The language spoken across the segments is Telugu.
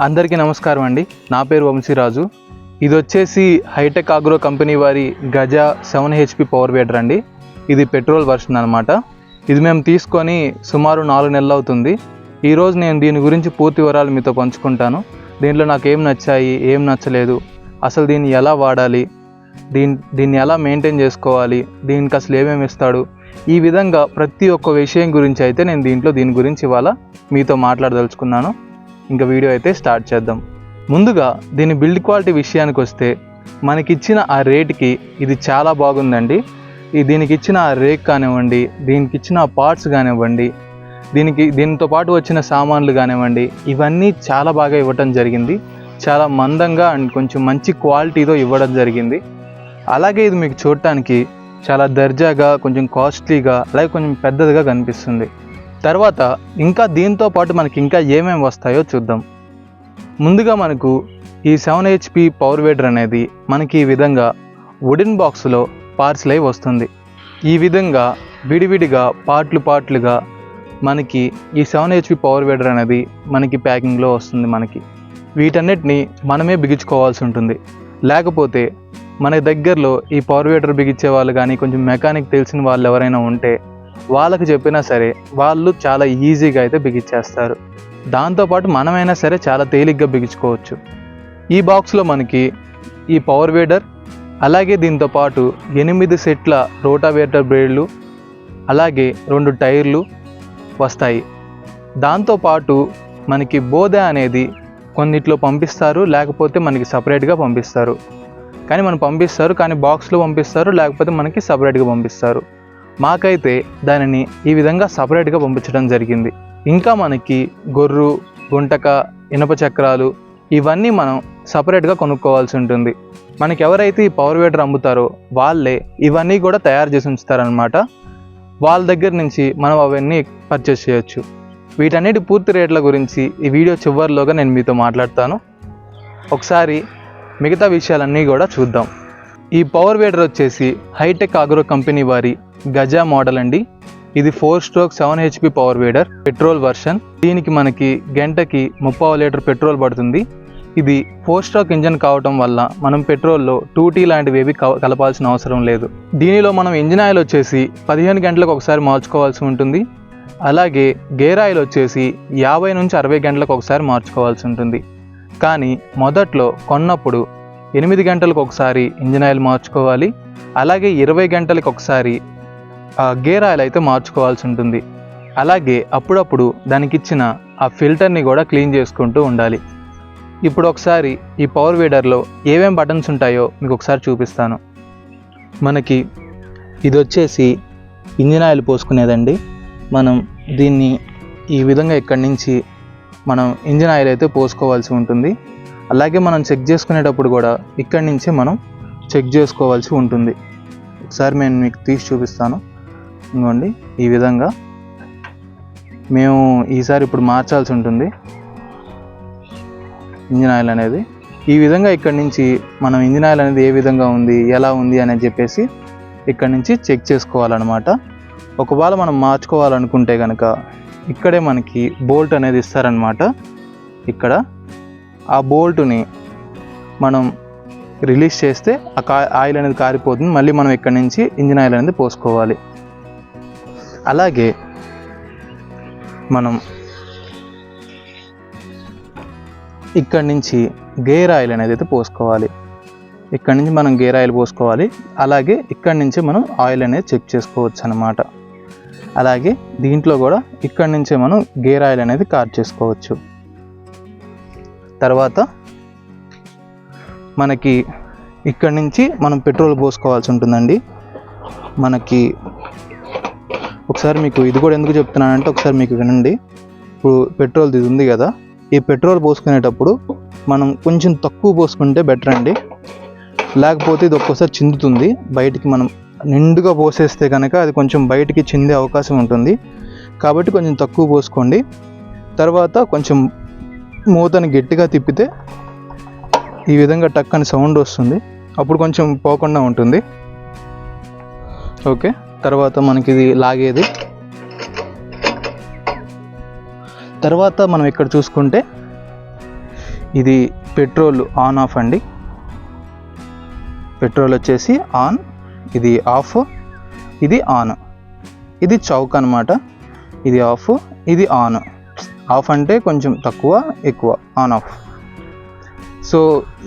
అందరికీ నమస్కారం అండి. నా పేరు వంశీరాజు. ఇది వచ్చేసి హైటెక్ ఆగ్రో కంపెనీ వారి గజా 7 HP పవర్ వీడర్ అండి. ఇది పెట్రోల్ వర్షన్ అనమాట. ఇది మేము తీసుకొని సుమారు 4 నెలలు అవుతుంది. ఈరోజు నేను దీని గురించి పూర్తి వివరాలు మీతో పంచుకుంటాను. దీంట్లో నాకు ఏం నచ్చాయి, ఏం నచ్చలేదు, అసలు దీన్ని ఎలా వాడాలి, దీన్ని ఎలా మెయింటైన్ చేసుకోవాలి, దీనికి అసలు ఏమేమి ఇస్తాడు, ఈ విధంగా ప్రతి ఒక్క విషయం గురించి అయితే నేను దీని గురించి ఇవాళ మీతో మాట్లాడదలుచుకున్నాను. ఇంకా వీడియో అయితే స్టార్ట్ చేద్దాం. ముందుగా దీని బిల్డ్ క్వాలిటీ విషయానికి వస్తే మనకిచ్చిన ఆ రేట్కి ఇది చాలా బాగుందండి. దీనికి ఇచ్చిన ఆ రేక్ కానివ్వండి, దీనికి ఇచ్చిన ఆ పార్ట్స్ కానివ్వండి, దీనితో పాటు వచ్చిన సామాన్లు కానివ్వండి, ఇవన్నీ చాలా బాగా ఇవ్వటం జరిగింది. చాలా మందంగా అండ్ కొంచెం మంచి క్వాలిటీతో ఇవ్వడం జరిగింది. అలాగే ఇది మీకు చూడటానికి చాలా దర్జాగా, కొంచెం కాస్ట్లీగా, అలాగే కొంచెం పెద్దదిగా కనిపిస్తుంది. తర్వాత ఇంకా దీంతో పాటు మనకి ఇంకా ఏమేమి వస్తాయో చూద్దాం. ముందుగా మనకు ఈ 7 HP పవర్ వీడర్ అనేది మనకి ఈ విధంగా వుడెన్ బాక్స్లో పార్సల్ అయి వస్తుంది. ఈ విధంగా విడివిడిగా పార్ట్లుగా మనకి ఈ 7 HP పవర్ వీడర్ అనేది మనకి ప్యాకింగ్లో వస్తుంది. వీటన్నిటిని మనమే బిగించుకోవాల్సి ఉంటుంది. లేకపోతే మన దగ్గరలో ఈ పవర్ వీడర్ బిగించే వాళ్ళు కానీ, కొంచెం మెకానిక్ తెలిసిన వాళ్ళు ఎవరైనా ఉంటే వాళ్ళకి చెప్పినా సరే వాళ్ళు చాలా ఈజీగా అయితే బిగించేస్తారు. దాంతోపాటు మనమైనా సరే చాలా తేలిగ్గా బిగించుకోవచ్చు. ఈ బాక్స్లో మనకి ఈ పవర్ వీడర్, అలాగే దీంతోపాటు 8 సెట్ల రోటావేటర్ బ్లేడ్లు, అలాగే 2 టైర్లు వస్తాయి. దాంతోపాటు మనకి బోధ అనేది కొన్నిట్లో పంపిస్తారు, లేకపోతే మనకి సపరేట్గా పంపిస్తారు. కానీ బాక్స్లో పంపిస్తారు, లేకపోతే మనకి సపరేట్గా పంపిస్తారు. మాకైతే దానిని ఈ విధంగా సపరేట్గా పంపించడం జరిగింది. ఇంకా మనకి గొర్రు, గుంటక, ఇనప చక్రాలు ఇవన్నీ మనం సపరేట్గా కొనుక్కోవాల్సి ఉంటుంది. మనకి ఎవరైతే ఈ పవర్ వీడర్ అమ్ముతారో వాళ్ళే ఇవన్నీ కూడా తయారు చేసి ఉంచుతారనమాట. వాళ్ళ దగ్గర నుంచి మనం అవన్నీ పర్చేస్ చేయొచ్చు. వీటన్నిటి పూర్తి రేట్ల గురించి ఈ వీడియో చివరిలోగా నేను మీతో మాట్లాడతాను. ఒకసారి మిగతా విషయాలన్నీ కూడా చూద్దాం. ఈ పవర్ వీడర్ వచ్చేసి హైటెక్ ఆగ్రో కంపెనీ వారి గజా మోడల్ అండి. ఇది 4 stroke 7 HP power weeder petrol version. దీనికి మనకి గంటకి 30 లీటర్ పెట్రోల్ పడుతుంది. ఇది 4 స్ట్రోక్ ఇంజన్ కావటం వల్ల మనం పెట్రోల్లో 2T లాంటివి ఏవి కలపాల్సిన అవసరం లేదు. దీనిలో మనం ఇంజిన్ ఆయిల్ వచ్చేసి 15 గంటలకు ఒకసారి మార్చుకోవాల్సి ఉంటుంది. అలాగే గేర్ ఆయిల్ వచ్చేసి 50 నుంచి 60 గంటలకు ఒకసారి మార్చుకోవాల్సి ఉంటుంది. కానీ మొదట్లో కొన్నప్పుడు 8 గంటలకు ఒకసారి ఇంజిన్ ఆయిల్ మార్చుకోవాలి. అలాగే 20 గంటలకు ఒకసారి గేర్ ఆయిల్ అయితే మార్చుకోవాల్సి ఉంటుంది. అలాగే అప్పుడప్పుడు దానికి ఇచ్చిన ఆ ఫిల్టర్ని కూడా క్లీన్ చేసుకుంటూ ఉండాలి. ఇప్పుడు ఒకసారి ఈ పవర్ వీడర్లో ఏమేం బటన్స్ ఉంటాయో మీకు ఒకసారి చూపిస్తాను. మనకి ఇది వచ్చేసి ఇంజిన్ ఆయిల్ పోసుకునేదండి. మనం దీన్ని ఈ విధంగా ఇక్కడి నుంచి మనం ఇంజిన్ ఆయిల్ అయితే పోసుకోవాల్సి ఉంటుంది. అలాగే మనం చెక్ చేసుకునేటప్పుడు కూడా ఇక్కడి నుంచే మనం చెక్ చేసుకోవాల్సి ఉంటుంది. ఒకసారి నేను మీకు తీసి చూపిస్తాను. ఇంకోండి, ఈ విధంగా మేము ఈసారి ఇప్పుడు మార్చాల్సి ఉంటుంది ఇంజిన్ ఆయిల్ అనేది. ఈ విధంగా ఇక్కడి నుంచి మనం ఇంజిన్ ఆయిల్ అనేది ఏ విధంగా ఉంది, ఎలా ఉంది అనేది చెప్పేసి ఇక్కడి నుంచి చెక్ చేసుకోవాలన్నమాట. ఒకవేళ మనం మార్చుకోవాలనుకుంటే కనుక ఇక్కడే మనకి బోల్ట్ అనేది ఇస్తారనమాట. ఇక్కడ ఆ బోల్ట్ని మనం రిలీజ్ చేస్తే ఆయిల్ అనేది కారిపోతుంది. మళ్ళీ మనం ఇక్కడి నుంచి ఇంజిన్ ఆయిల్ అనేది పోసుకోవాలి. అలాగే మనం ఇక్కడి నుంచి గేర్ ఆయిల్ అనేది అయితే పోసుకోవాలి. ఇక్కడి నుంచి మనం గేర్ ఆయిల్ పోసుకోవాలి. అలాగే ఇక్కడి నుంచి మనం ఆయిల్ అనేది చెక్ చేసుకోవచ్చు అన్నమాట. అలాగే దీంట్లో కూడా ఇక్కడి నుంచే మనం గేర్ ఆయిల్ అనేది కార్ చేసుకోవచ్చు. తర్వాత మనకి ఇక్కడి నుంచి మనం పెట్రోల్ పోసుకోవాల్సి ఉంటుందండి. మనకి ఒకసారి మీకు ఇది కూడా ఎందుకు చెప్తున్నానంటే ఒకసారి మీకు వినండి. ఇప్పుడు పెట్రోల్ ఇది ఉంది కదా, ఈ పెట్రోల్ పోసుకునేటప్పుడు మనం కొంచెం తక్కువ పోసుకుంటే బెటర్ అండి. లేకపోతే ఇది ఒక్కోసారి చిందుతుంది బయటికి. మనం నిండుగా పోసేస్తే కనుక అది కొంచెం బయటికి చిందే అవకాశం ఉంటుంది. కాబట్టి కొంచెం తక్కువ పోసుకోండి. తర్వాత కొంచెం మూతని గట్టిగా తిప్పితే ఈ విధంగా టక్ అని సౌండ్ వస్తుంది. అప్పుడు కొంచెం పోకుండా ఉంటుంది. ఓకే, తర్వాత మనకి ఇది లాగేది. తర్వాత మనం ఇక్కడ చూసుకుంటే ఇది పెట్రోల్ ఆన్ ఆఫ్ అండి. పెట్రోల్ వచ్చేసి ఆన్, ఇది ఆఫ్, ఇది ఆన్. ఇది చౌక్ అనమాట. ఇది ఆఫ్, ఇది ఆన్. ఆఫ్ అంటే కొంచెం తక్కువ, ఎక్కువ, ఆన్ ఆఫ్. సో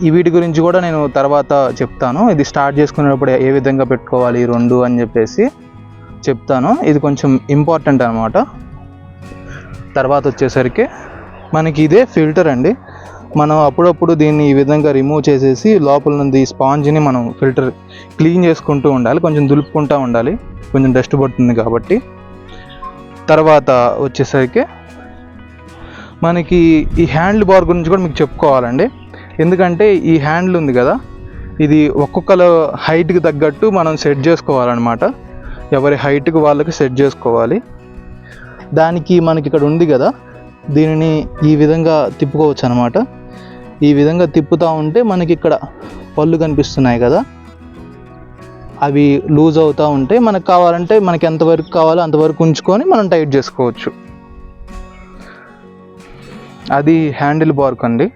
ఈ వీటి గురించి కూడా నేను తర్వాత చెప్తాను. ఇది స్టార్ట్ చేసుకునేటప్పుడు ఏ విధంగా పెట్టుకోవాలి ఈ రెండు అని చెప్పేసి చెప్తాను. ఇది కొంచెం ఇంపార్టెంట్ అనమాట. తర్వాత వచ్చేసరికి మనకి ఇదే ఫిల్టర్ అండి. మనం అప్పుడప్పుడు దీన్ని ఈ విధంగా రిమూవ్ చేసేసి లోపల నుండి స్పాంజ్ని మనం ఫిల్టర్ క్లీన్ చేసుకుంటూ ఉండాలి, కొంచెం దులుపుకుంటూ ఉండాలి, కొంచెం డస్ట్ పడుతుంది కాబట్టి. తర్వాత వచ్చేసరికి మనకి ఈ హ్యాండిల్ బార్ గురించి కూడా మీకు చెప్పుకోవాలండి. ఎందుకంటే ఈ హ్యాండిల్ ఉంది కదా, ఇది ఒక్కొక్కల హైట్కి తగ్గట్టు మనం సెట్ చేసుకోవాలన్నమాట. ఎవరి హైట్కి వాళ్ళకి సెట్ చేసుకోవాలి. దానికి మనకి ఇక్కడ ఉంది కదా, దీనిని ఈ విధంగా తిప్పుకోవచ్చు అనమాట. ఈ విధంగా తిప్పుతూ ఉంటే మనకి ఇక్కడ పళ్ళు కనిపిస్తున్నాయి కదా, అవి లూజ్ అవుతూ ఉంటే మనకు కావాలంటే మనకి ఎంతవరకు కావాలో అంతవరకు ఉంచుకొని మనం టైట్ చేసుకోవచ్చు. అది హ్యాండిల్ బార్క్ అండి.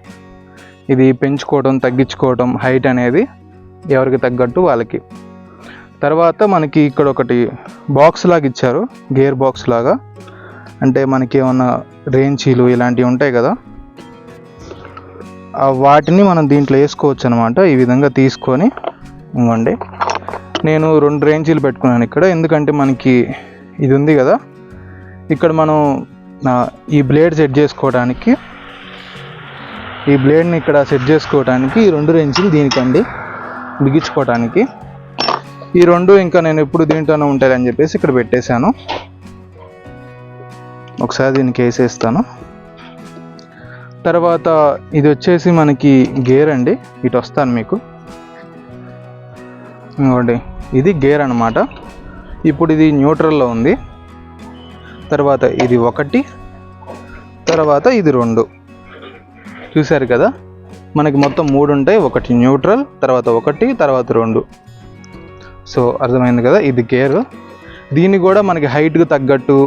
ఇది పెంచుకోవడం తగ్గించుకోవడం హైట్ అనేది ఎవరికి తగ్గట్టు వాళ్ళకి. తర్వాత మనకి ఇక్కడ ఒకటి బాక్స్ లాగా ఇచ్చారు, గేర్ బాక్స్ లాగా. అంటే మనకి ఏమన్నా రేంచీలు ఇలాంటివి ఉంటాయి కదా, వాటిని మనం దీంట్లో వేసుకోవచ్చు అనమాట. ఈ విధంగా తీసుకొని ఇవ్వండి. నేను 2 రేంచీలు పెట్టుకున్నాను ఇక్కడ. ఎందుకంటే మనకి ఇది ఉంది కదా, ఇక్కడ మనం ఈ బ్లేడ్ సెట్ చేసుకోవడానికి, ఈ బ్లేడ్ని ఇక్కడ సెట్ చేసుకోవడానికి ఈ 2 రేంచీలు దీనికండి బిగించుకోవడానికి. ఈ 2 ఇంకా నేను ఎప్పుడు దీంట్లోనే ఉంటాయని చెప్పేసి ఇక్కడ పెట్టేశాను. ఒకసారి దీనికి వేసేస్తాను. తర్వాత ఇది వచ్చేసి మనకి గేర్ అండి. ఇటు వస్తాను మీకు. ఇంకోండి ఇది గేర్ అనమాట. ఇప్పుడు ఇది న్యూట్రల్లో ఉంది. తర్వాత ఇది 1, తర్వాత ఇది 2. చూశారు కదా, మనకి మొత్తం 3 ఉంటాయి. 1 న్యూట్రల్, తర్వాత 1, తర్వాత 2. సో అర్థమైంది కదా, ఇది గేర్. దీన్ని కూడా మనకి హైట్కి తగ్గట్టు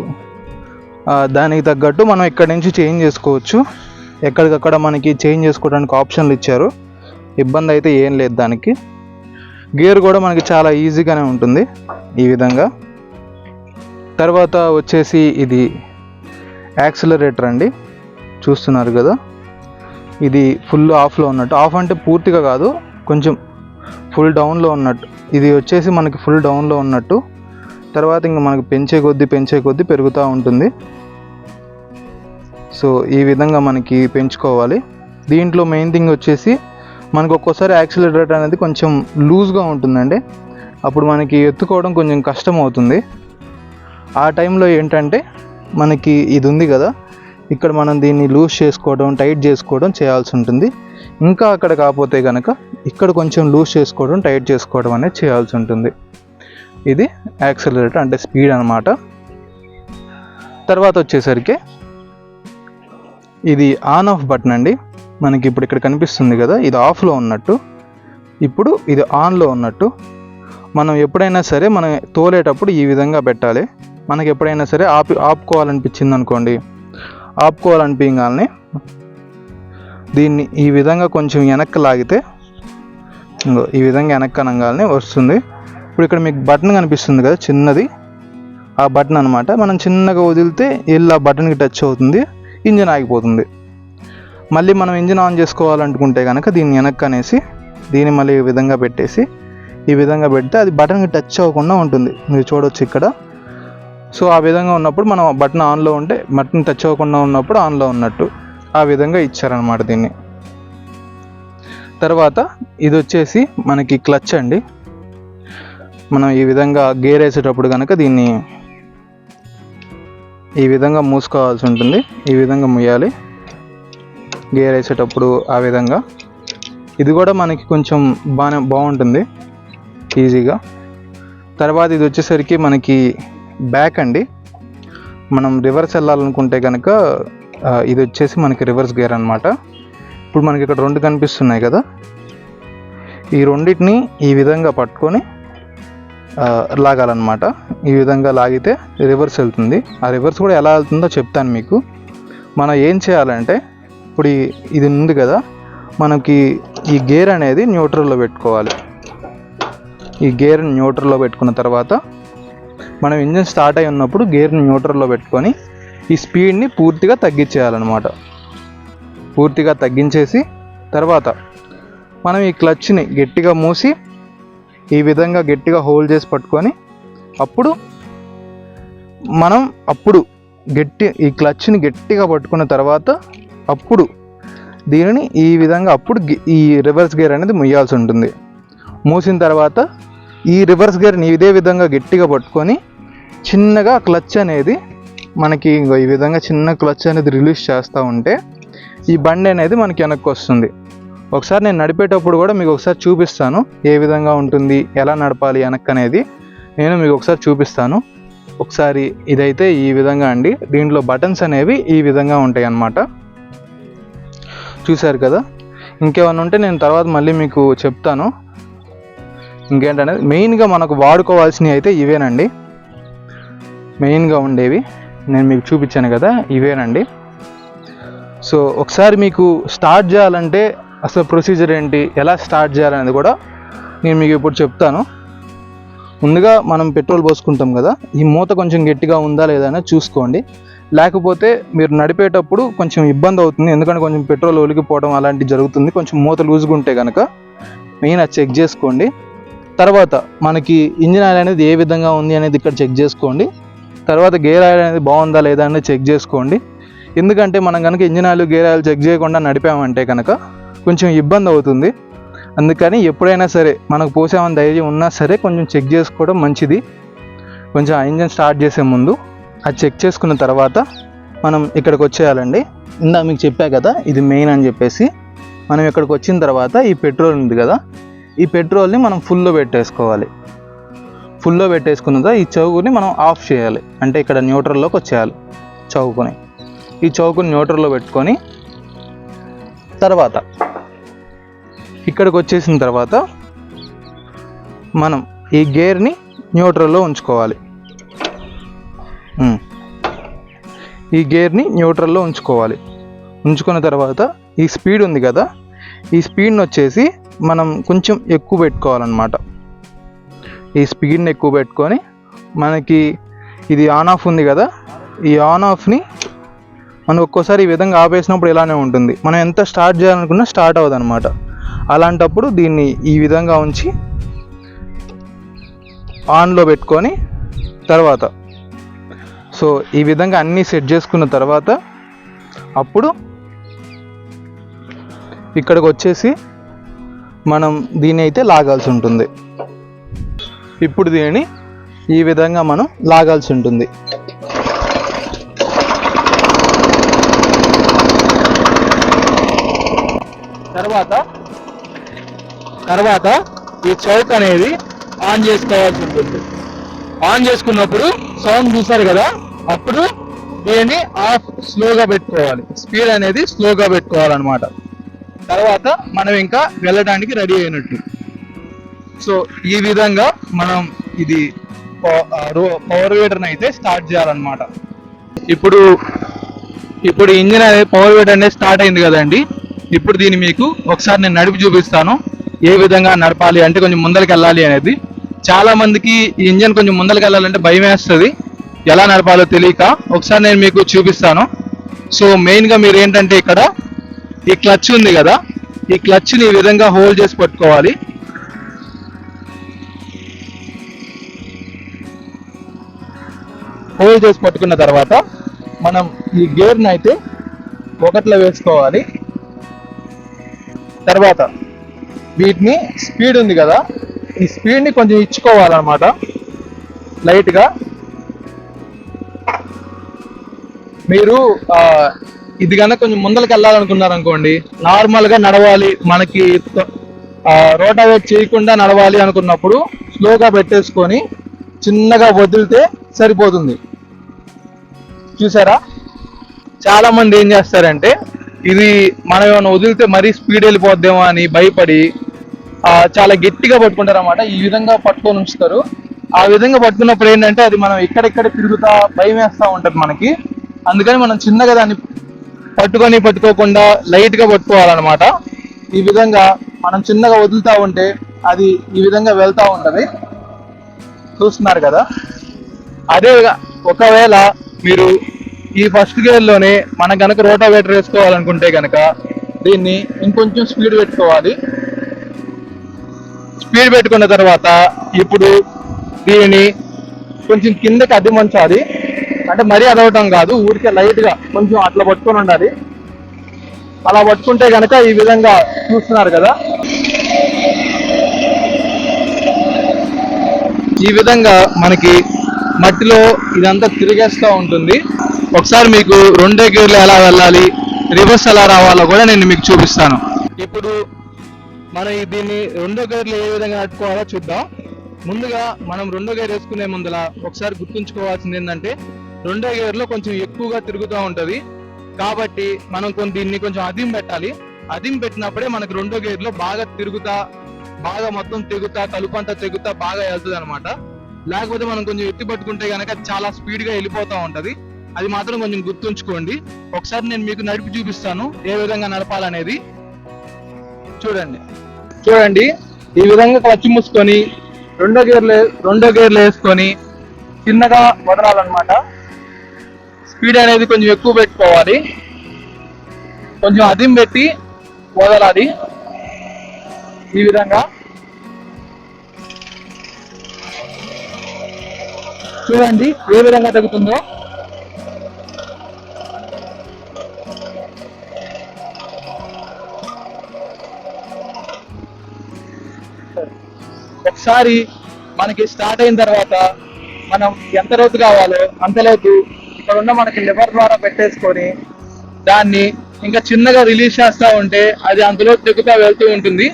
దానికి తగ్గట్టు మనం ఇక్కడ నుంచి చేంజ్ చేసుకోవచ్చు. ఎక్కడికక్కడ మనకి చేంజ్ చేసుకోవడానికి ఆప్షన్లు ఇచ్చారు. ఇబ్బంది అయితే ఏం లేదు దానికి. గేర్ కూడా మనకి చాలా ఈజీగానే ఉంటుంది ఈ విధంగా. తర్వాత వచ్చేసి ఇది యాక్సిలరేటర్ అండి. చూస్తున్నారు కదా, ఇది ఫుల్ ఆఫ్లో ఉన్నట్టు. ఆఫ్ అంటే పూర్తిగా కాదు, కొంచెం ఫుల్ డౌన్లో ఉన్నట్టు. ఇది వచ్చేసి మనకి ఫుల్ డౌన్లో ఉన్నట్టు. తర్వాత ఇంకా మనకి పెంచే కొద్దీ పెరుగుతూ ఉంటుంది. సో ఈ విధంగా మనకి పెంచుకోవాలి. దీంట్లో మెయిన్ థింగ్ వచ్చేసి మనకు ఒక్కోసారి యాక్సిలరేటర్ అనేది కొంచెం లూజ్గా ఉంటుందండి. అప్పుడు మనకి ఎత్తుకోవడం కొంచెం కష్టం అవుతుంది. ఆ టైంలో ఏంటంటే మనకి ఇది ఉంది కదా, ఇక్కడ మనం దీన్ని లూజ్ చేసుకోవడం, టైట్ చేసుకోవడం చేయాల్సి ఉంటుంది. ఇంకా అక్కడ కాకపోతే కనుక ఇక్కడ కొంచెం లూజ్ చేసుకోవడం, టైట్ చేసుకోవడం అనేది చేయాల్సి ఉంటుంది. ఇది యాక్సిలరేటర్ అంటే స్పీడ్ అనమాట. తర్వాత వచ్చేసరికి ఇది ఆన్ ఆఫ్ బటన్ అండి. మనకి ఇప్పుడు ఇక్కడ కనిపిస్తుంది కదా, ఇది ఆఫ్లో ఉన్నట్టు, ఇప్పుడు ఇది ఆన్లో ఉన్నట్టు. మనం ఎప్పుడైనా సరే మనం తోలేటప్పుడు ఈ విధంగా పెట్టాలి. మనకి ఎప్పుడైనా సరే ఆపుకోవాలనిపించింది అనుకోండి, ఆపుకోవాలనిపించగానే దీన్ని ఈ విధంగా కొంచెం వెనక్కి లాగితే ఈ విధంగా వెనక్కి అనగానే వస్తుంది. ఇప్పుడు ఇక్కడ మీకు బటన్ కనిపిస్తుంది కదా చిన్నది, ఆ బటన్ అనమాట. మనం చిన్నగా వదిలితే ఆ బటన్కి టచ్ అవుతుంది, ఇంజిన్ ఆగిపోతుంది. మళ్ళీ మనం ఇంజిన్ ఆన్ చేసుకోవాలనుకుంటే కనుక దీన్ని వెనక్కి అనేసి దీన్ని మళ్ళీ ఈ విధంగా పెట్టేసి ఈ విధంగా పెడితే అది బటన్కి టచ్ అవ్వకుండా ఉంటుంది. మీరు చూడవచ్చు ఇక్కడ. సో ఆ విధంగా ఉన్నప్పుడు మనం బటన్ ఆన్లో ఉంటే, బటన్ టచ్ అవ్వకుండా ఉన్నప్పుడు ఆన్లో ఉన్నట్టు, ఆ విధంగా ఇచ్చారనమాట దీన్ని. తర్వాత ఇది వచ్చేసి మనకి క్లచ్ అండి. మనం ఈ విధంగా గేర్ వేసేటప్పుడు కనుక దీన్ని ఈ విధంగా మూసుకోవాల్సి ఉంటుంది. ఈ విధంగా ముయ్యాలి గేర్ వేసేటప్పుడు. ఆ విధంగా ఇది కూడా మనకి కొంచెం బాగుంటుంది ఈజీగా. తర్వాత ఇది వచ్చేసరికి మనకి బ్యాక్ అండి. మనం రివర్స్ వెళ్ళాలనుకుంటే కనుక ఇది వచ్చేసి మనకి రివర్స్ గేర్ అనమాట. ఇప్పుడు మనకి ఇక్కడ 2 కనిపిస్తున్నాయి కదా, ఈ రెండింటిని ఈ విధంగా పట్టుకొని లాగాలన్నమాట. ఈ విధంగా లాగితే రివర్స్ వెళ్తుంది. ఆ రివర్స్ కూడా ఎలా వెళ్తుందో చెప్తాను మీకు. మనం ఏం చేయాలంటే, ఇప్పుడు ఇది ఉంది కదా, మనకి ఈ గేర్ అనేది న్యూట్రల్లో పెట్టుకోవాలి. ఈ గేర్ని న్యూట్రల్లో పెట్టుకున్న తర్వాత మనం ఇంజిన్ స్టార్ట్ అయి ఉన్నప్పుడు గేర్ని న్యూట్రల్లో పెట్టుకొని ఈ స్పీడ్ని పూర్తిగా తగ్గించేయాలన్నమాట. పూర్తిగా తగ్గించేసి తర్వాత మనం ఈ క్లచ్ని గట్టిగా మూసి ఈ విధంగా గట్టిగా హోల్డ్ చేసి పట్టుకొని అప్పుడు ఈ క్లచ్ని గట్టిగా పట్టుకున్న తర్వాత అప్పుడు దీనిని ఈ విధంగా అప్పుడు ఈ రివర్స్ గేర్ అనేది ముయ్యాల్సి ఉంటుంది. మూసిన తర్వాత ఈ రివర్స్ గేర్ని ఇదే విధంగా గట్టిగా పట్టుకొని చిన్నగా క్లచ్ అనేది మనకి ఈ విధంగా చిన్న క్లచ్ అనేది రిలీజ్ చేస్తూ ఉంటే ఈ బండి అనేది మనకి వెనక్కి వస్తుంది. ఒకసారి నేను నడిపేటప్పుడు కూడా మీకు ఒకసారి చూపిస్తాను ఏ విధంగా ఉంటుంది, ఎలా నడపాలి వెనక్కి అనేది నేను మీకు ఒకసారి చూపిస్తాను. ఒకసారి ఇదైతే ఈ విధంగా అండి, దీంట్లో బటన్స్ అనేవి ఈ విధంగా ఉంటాయి అన్నమాట. చూశారు కదా. ఇంకేమన్నా ఉంటే నేను తర్వాత మళ్ళీ మీకు చెప్తాను. ఇంకేంటనేది మెయిన్గా మనకు వాడుకోవాల్సినవి అయితే ఇవేనండి. మెయిన్గా ఉండేవి నేను మీకు చూపించాను కదా, ఇవేనండి. సో ఒకసారి మీకు స్టార్ట్ చేయాలంటే అసలు ప్రొసీజర్ ఏంటి, ఎలా స్టార్ట్ చేయాలనేది కూడా నేను మీకు ఇప్పుడు చెప్తాను. ముందుగా మనం పెట్రోల్ పోసుకుంటాం కదా, ఈ మూత కొంచెం గట్టిగా ఉందా లేదా అనేది చూసుకోండి. లేకపోతే మీరు నడిపేటప్పుడు కొంచెం ఇబ్బంది అవుతుంది, ఎందుకంటే కొంచెం పెట్రోల్ ఒలిగిపోవడం అలాంటివి జరుగుతుంది. కొంచెం మూత లూజ్గా ఉంటే కనుక మెయిన్ అది చెక్ చేసుకోండి. తర్వాత మనకి ఇంజిన్ ఆయిల్ అనేది ఏ విధంగా ఉంది అనేది ఇక్కడ చెక్ చేసుకోండి. తర్వాత గేర్ ఆయిల్ అనేది బాగుందా లేదా అనేది చెక్ చేసుకోండి. ఎందుకంటే మనం కనుక engine oil gear oil check చేయకుండా నడిపామంటే కనుక కొంచెం ఇబ్బంది అవుతుంది. అందుకని ఎప్పుడైనా సరే మనకు పోసామని ధైర్యం ఉన్నా సరే కొంచెం చెక్ చేసుకోవడం మంచిది. కొంచెం ఇంజిన్ స్టార్ట్ చేసే ముందు అది చెక్ చేసుకున్న తర్వాత మనం ఇక్కడికి వచ్చేయాలండి. ఇందా మీకు చెప్పా కదా ఇది మెయిన్ అని చెప్పేసి. మనం ఇక్కడికి వచ్చిన తర్వాత ఈ పెట్రోల్ ఉంది కదా, ఈ పెట్రోల్ని మనం ఫుల్లో పెట్టేసుకోవాలి. ఫుల్లో పెట్టేసుకున్న ఈ చౌకుని మనం ఆఫ్ చేయాలి, అంటే ఇక్కడ న్యూట్రల్లోకి వచ్చేయాలి చౌకుని. ఈ చౌకుని న్యూట్రల్లో పెట్టుకొని తర్వాత ఇక్కడికి వచ్చేసిన తర్వాత మనం ఈ గేర్ని న్యూట్రల్లో ఉంచుకోవాలి. ఈ గేర్ని న్యూట్రల్లో ఉంచుకున్న తర్వాత ఈ స్పీడ్ ఉంది కదా, ఈ స్పీడ్ని వచ్చేసి మనం కొంచెం ఎక్కువ పెట్టుకోవాలన్నమాట. ఈ స్పీడ్ని ఎక్కువ పెట్టుకొని మనకి ఇది ఆన్ ఆఫ్ ఉంది కదా, ఈ ఆన్ ఆఫ్ని మనం ఒక్కోసారి ఈ విధంగా ఆపేసినప్పుడు ఇలానే ఉంటుంది. మనం ఎంత స్టార్ట్ చేయాలనుకున్నా స్టార్ట్ అవ్వదు అనమాట. అలాంటప్పుడు దీన్ని ఈ విధంగా ఉంచి ఆన్లో పెట్టుకొని తర్వాత సో ఈ విధంగా అన్నీ సెట్ చేసుకున్న తర్వాత అప్పుడు ఇక్కడికి వచ్చేసి మనం దీన్ని అయితే లాగాల్సి ఉంటుంది. ఇప్పుడు దీనిని ఈ విధంగా మనం లాగాల్సి ఉంటుంది. తర్వాత ఈ చౌక్ అనేది ఆన్ చేసుకోవాల్సి ఉంటుంది. ఆన్ చేసుకున్నప్పుడు సౌండ్ చూసారు కదా, అప్పుడు దీన్ని ఆఫ్ స్లోగా పెట్టుకోవాలి. స్పీడ్ అనేది స్లోగా పెట్టుకోవాలన్నమాట. తర్వాత మనం ఇంకా వెళ్ళడానికి రెడీ అయినట్టు. సో ఈ విధంగా మనం ఇది పవర్ వీడర్ని అయితే స్టార్ట్ చేయాలన్నమాట. ఇప్పుడు ఇంజిన్ అనేది పవర్ వీడర్ అనేది స్టార్ట్ అయింది కదండి. ఇప్పుడు దీన్ని మీకు ఒకసారి నేను నడిపి చూపిస్తాను, ఏ విధంగా నడపాలి అంటే కొంచెం ముందరికి వెళ్ళాలి అనేది. చాలా మందికి ఈ ఇంజిన్ కొంచెం ముందరికి వెళ్ళాలంటే భయం వేస్తుంది, ఎలా నడపాలో తెలియక. ఒకసారి నేను మీకు చూపిస్తాను. సో మెయిన్గా మీరు ఏంటంటే ఇక్కడ ఈ క్లచ్ ఉంది కదా, ఈ క్లచ్ని ఈ విధంగా హోల్డ్ చేసి పట్టుకోవాలి. హోల్డ్ చేసి పట్టుకున్న తర్వాత మనం ఈ గేర్ని అయితే ఒకటిలో వేసుకోవాలి. తర్వాత వీటిని స్పీడ్ ఉంది కదా, ఈ స్పీడ్ని కొంచెం ఇచ్చుకోవాలన్నమాట లైట్గా. మీరు ఇది కనుక కొంచెం ముందరికి వెళ్ళాలనుకున్నారనుకోండి, నార్మల్గా నడవాలి, మనకి రోటావేట్ చేయకుండా నడవాలి అనుకున్నప్పుడు స్లోగా పెట్టేసుకొని చిన్నగా వదిలితే సరిపోతుంది. చూసారా, చాలా మంది ఏం చేస్తారంటే ఇది మనం ఏమైనా వదిలితే మరీ స్పీడ్ వెళ్ళిపోద్దేమో అని భయపడి చాలా గట్టిగా పట్టుకుంటారు అన్నమాట. ఈ విధంగా పట్టుకొని ఉంచుతారు. ఆ విధంగా పట్టుకున్నప్పుడు ఏంటంటే అది మనం ఇక్కడెక్కడ తిరుగుతా భయం వేస్తూ ఉంటుంది మనకి. అందుకని మనం చిన్నగా దాన్ని పట్టుకోకుండా లైట్గా పట్టుకోవాలన్నమాట. ఈ విధంగా మనం చిన్నగా వదులుతూ ఉంటే అది ఈ విధంగా వెళ్తూ ఉంటుంది, చూస్తున్నారు కదా. అదే ఒకవేళ మీరు ఈ ఫస్ట్ గేర్లోనే మనం కనుక రోటావేటర్ వేసుకోవాలనుకుంటే కనుక దీన్ని ఇంకొంచెం స్పీడ్ పెట్టుకోవాలి. స్పీడ్ పెట్టుకున్న తర్వాత ఇప్పుడు దీనిని కొంచెం కిందకి అదిమంచాలి. అంటే మరీ అదవటం కాదు, ఊరికే లైట్గా కొంచెం అట్లా పట్టుకొని ఉండాలి. అలా పట్టుకుంటే కనుక ఈ విధంగా చూస్తున్నారు కదా, ఈ విధంగా మనకి మట్టిలో ఇదంతా తిరిగేస్తూ ఉంటుంది. ఒకసారి మీకు రెండో గేర్లు ఎలా వెళ్ళాలి, రివర్స్ ఎలా రావాలో కూడా నేను మీకు చూపిస్తాను. ఇప్పుడు మనం దీన్ని రెండో గేర్లు ఏ విధంగా నడుపుకోవాలో చూద్దాం. ముందుగా మనం రెండో గేర్ వేసుకునే ముందల ఒకసారి గుర్తుంచుకోవాల్సింది ఏంటంటే రెండో గేర్లో కొంచెం ఎక్కువగా తిరుగుతూ ఉంటుంది. కాబట్టి మనం దీన్ని కొంచెం అదిం పెట్టాలి. అదిం పెట్టినప్పుడే మనకు రెండో గేర్లో బాగా తిరుగుతా, బాగా మొత్తం తెగుతా, కలుపంతా తెగుతా బాగా వెళ్తుంది అనమాట. లేకపోతే మనం కొంచెం ఎత్తి పట్టుకుంటే కనుక చాలా స్పీడ్గా వెళ్ళిపోతూ ఉంటుంది. అది మాత్రం కొంచెం గుర్తుంచుకోండి. ఒకసారి నేను మీకు నడిపి చూపిస్తాను ఏ విధంగా నడపాలనేది. చూడండి ఈ విధంగా క్లచ్ మూసుకొని రెండో గేర్లు వేసుకొని చిన్నగా వదలాలన్నమాట. స్పీడ్ అనేది కొంచెం ఎక్కువ పెట్టుకోవాలి, కొంచెం అదిం పెట్టి వదలాలి. ఈ విధంగా చూడండి ఏ విధంగా తగ్గుతుందో. ఒకసారి మనకి స్టార్ట్ అయిన తర్వాత మనం ఎంత లోతు కావాలో అంత లోతు ఇక్కడ ఉన్న మనకి లివర్ ద్వారా పెట్టేసుకొని దాన్ని ఇంకా చిన్నగా రిలీజ్ చేస్తూ ఉంటే అది అంతలో తెగుతా వెళ్తూ ఉంటుంది.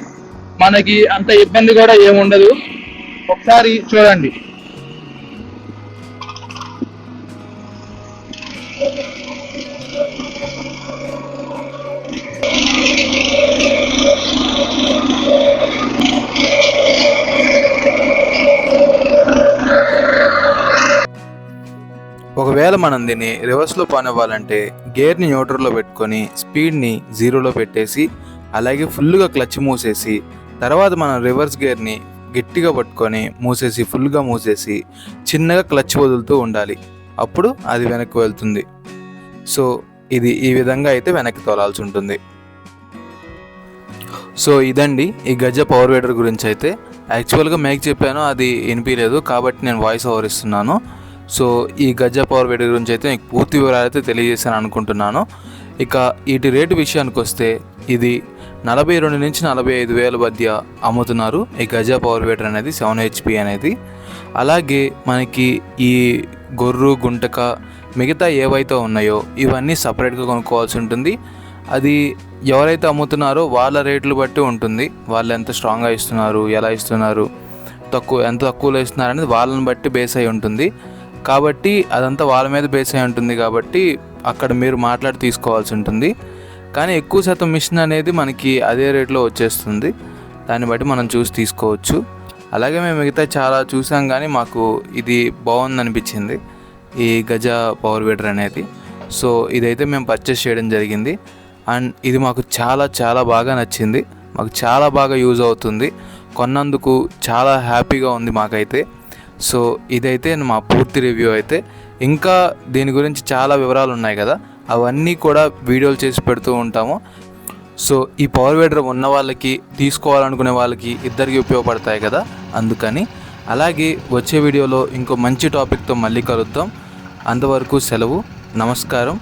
మనకి అంత ఇబ్బంది కూడా ఏముండదు. ఒకసారి చూడండి. ఒకవేళ మనం దీన్ని రివర్స్లో పానివ్వాలంటే గేర్ని న్యూట్రల్లో పెట్టుకొని స్పీడ్ని జీరోలో పెట్టేసి అలాగే ఫుల్గా క్లచ్ మూసేసి తర్వాత మనం రివర్స్ గేర్ని గట్టిగా పట్టుకొని ఫుల్గా మూసేసి చిన్నగా క్లచ్ వదులుతూ ఉండాలి. అప్పుడు అది వెనక్కి వెళ్తుంది. సో ఇది ఈ విధంగా అయితే వెనక్కి తోలాల్సి ఉంటుంది. సో ఇదండి ఈ గజ పవర్ వేడర్ గురించి. అయితే యాక్చువల్గా మేక్ చెప్పాను, అది వినిపించలేదు కాబట్టి నేను వాయిస్ ఓవర్ ఇస్తున్నాను. సో ఈ గజ పవర్ వేడర్ గురించి అయితే మీకు పూర్తి వివరాలు అయితే తెలియజేశాను అనుకుంటున్నాను. ఇక వీటి రేటు విషయానికి వస్తే ఇది 42 నుంచి 45 వేల మధ్య అమ్ముతున్నారు ఈ గజ పవర్ వేడర్ అనేది 7 HP అనేది. అలాగే మనకి ఈ గొర్రు గుంటక మిగతా ఏవైతే ఉన్నాయో ఇవన్నీ సపరేట్గా కొనుక్కోవాల్సి ఉంటుంది. అది ఎవరైతే అమ్ముతున్నారో వాళ్ళ రేట్లు బట్టి ఉంటుంది. వాళ్ళు ఎంత స్ట్రాంగ్గా ఇస్తున్నారు, ఎలా ఇస్తున్నారు, ఎంత తక్కువలో ఇస్తున్నారు అనేది వాళ్ళని బట్టి బేస్ అయి ఉంటుంది. కాబట్టి అదంతా వాళ్ళ మీద బేస్ అయి ఉంటుంది. కాబట్టి అక్కడ మీరు మాట్లాడి తీసుకోవాల్సి ఉంటుంది. కానీ ఎక్కువ శాతం మిషన్ అనేది మనకి అదే రేట్లో వచ్చేస్తుంది. దాన్ని బట్టి మనం చూసి తీసుకోవచ్చు. అలాగే మేము మిగతా చాలా చూసాం కానీ మాకు ఇది బాగుంది అనిపించింది ఈ గజ పవర్ వేడర్ అనేది. సో ఇదైతే మేము పర్చేస్ చేయడం జరిగింది. అండ్ ఇది మాకు చాలా చాలా బాగా నచ్చింది. మాకు చాలా బాగా యూజ్ అవుతుంది. కొన్నందుకు చాలా హ్యాపీగా ఉంది మాకైతే. సో ఇదైతే మా పూర్తి రివ్యూ అయితే. ఇంకా దీని గురించి చాలా వివరాలు ఉన్నాయి కదా, అవన్నీ కూడా వీడియోలు చేసి పెడుతూ ఉంటాము. సో ఈ పవర్ వేడర్ ఉన్న వాళ్ళకి, తీసుకోవాలనుకునే వాళ్ళకి ఇద్దరికి ఉపయోగపడతాయి కదా, అందుకని. అలాగే వచ్చే వీడియోలో ఇంకో మంచి టాపిక్తో మళ్ళీ కలుద్దాం. అంతవరకు సెలవు, నమస్కారం.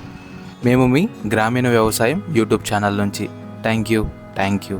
మేము మీ గ్రామీణ వ్యవసాయం యూట్యూబ్ ఛానల్ నుంచి. Thank you.